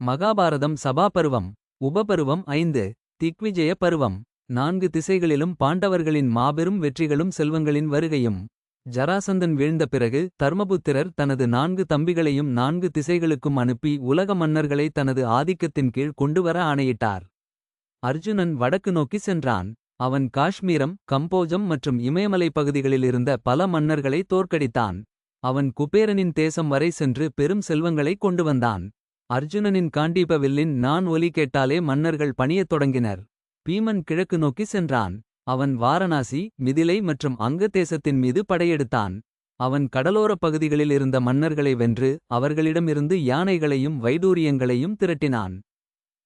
மகாபாரதம் சபாபருவம். உபபருவம் 5. திக்விஜய பருவம். 4 திசைகளிலும் பாண்டவர்களின் மாபெரும் வெற்றிகளும் செல்வங்களின் வருகையும். ஜராசந்தன் வீழ்ந்த பிறகு தர்மபுத்திரர் தனது 4 தம்பிகளையும் 4 திசைகளுக்கும் அனுப்பி உலக மன்னர்களை தனது ஆதிக்கத்தின் கீழ் கொண்டுவர ஆணையிட்டார். அர்ஜுனன் வடக்கு நோக்கி சென்றான். அவன் காஷ்மீரம், கம்போஜம் மற்றும் இமயமலை பகுதிகளில் இருந்த பல மன்னர்களை தோற்கடித்தான். அவன் குபேரனின் தேசம் வரை சென்று பெரும் செல்வங்களை கொண்டு வந்தான். அர்ஜுனனின் காண்டீப வில்லின் நான் ஒலி கேட்டாலே மன்னர்கள் பணியத் தொடங்கினர். பீமன் கிழக்கு நோக்கி சென்றான். அவன் வாரணாசி, மிதிலை மற்றும் அங்க தேசத்தின் மீது படையெடுத்தான். அவன் கடலோரப் பகுதிகளில் இருந்த மன்னர்களை வென்று அவர்களிடமிருந்து யானைகளையும் வைடூரியங்களையும் திரட்டினான்.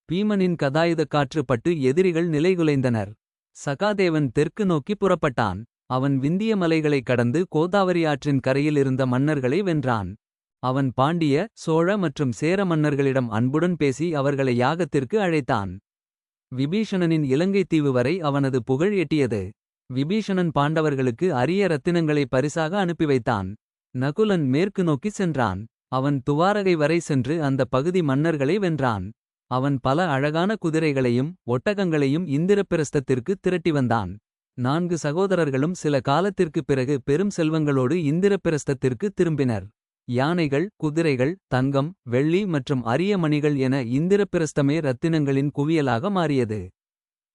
பீமனின் கதாயுதக் காற்று பட்டு எதிரிகள் நிலைகுலைந்தனர். சகாதேவன் தெற்கு நோக்கி புறப்பட்டான். அவன் விந்திய மலைகளைக் கடந்து கோதாவரி ஆற்றின் கரையில் இருந்த மன்னர்களை வென்றான். அவன் பாண்டிய, சோழ மற்றும் சேர மன்னர்களிடம் அன்புடன் பேசி அவர்களை யாகத்திற்கு அழைத்தான். விபீஷணனின் இலங்கைத் தீவு வரை அவனது புகழ் எட்டியது. விபீஷணன் பாண்டவர்களுக்கு அரிய ரத்தினங்களை பரிசாக அனுப்பி வைத்தான். நகுலன் மேற்கு நோக்கி சென்றான். அவன் துவாரகை வரை சென்று அந்த பகுதி மன்னர்களை வென்றான். அவன் பல அழகான குதிரைகளையும் ஒட்டகங்களையும் இந்திரபிரஸ்தத்திற்கு திரட்டி வந்தான். 4 சகோதரர்களும் சில காலத்திற்குப் பிறகு பெரும் செல்வங்களோடு இந்திரபிரஸ்தத்திற்கு திரும்பினர். யானைகள், குதிரைகள், தங்கம், வெள்ளி மற்றும் அரிய மணிகள் என இந்திரபிரஸ்தமே ரத்தினங்களின் குவியலாக மாறியது.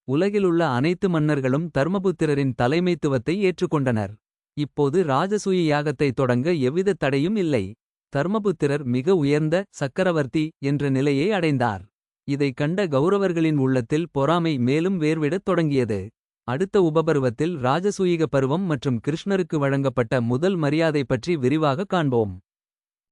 உலகிலுள்ள அனைத்து மன்னர்களும் தர்மபுத்திரரின் தலைமைத்துவத்தை ஏற்றுக்கொண்டனர். இப்போது ராஜசூய யாகத்தை தொடங்க எவ்வித தடையும் இல்லை. தர்மபுத்திரர் மிக உயர்ந்த சக்கரவர்த்தி என்ற நிலையை அடைந்தார். இதைக் கண்ட கௌரவர்களின் உள்ளத்தில் பொறாமை மேலும் வேர்விடத் தொடங்கியது. அடுத்த உபபருவத்தில் ராஜசூயிக பருவம் மற்றும் கிருஷ்ணருக்கு வழங்கப்பட்ட முதல் மரியாதை பற்றி விரிவாக காண்போம்.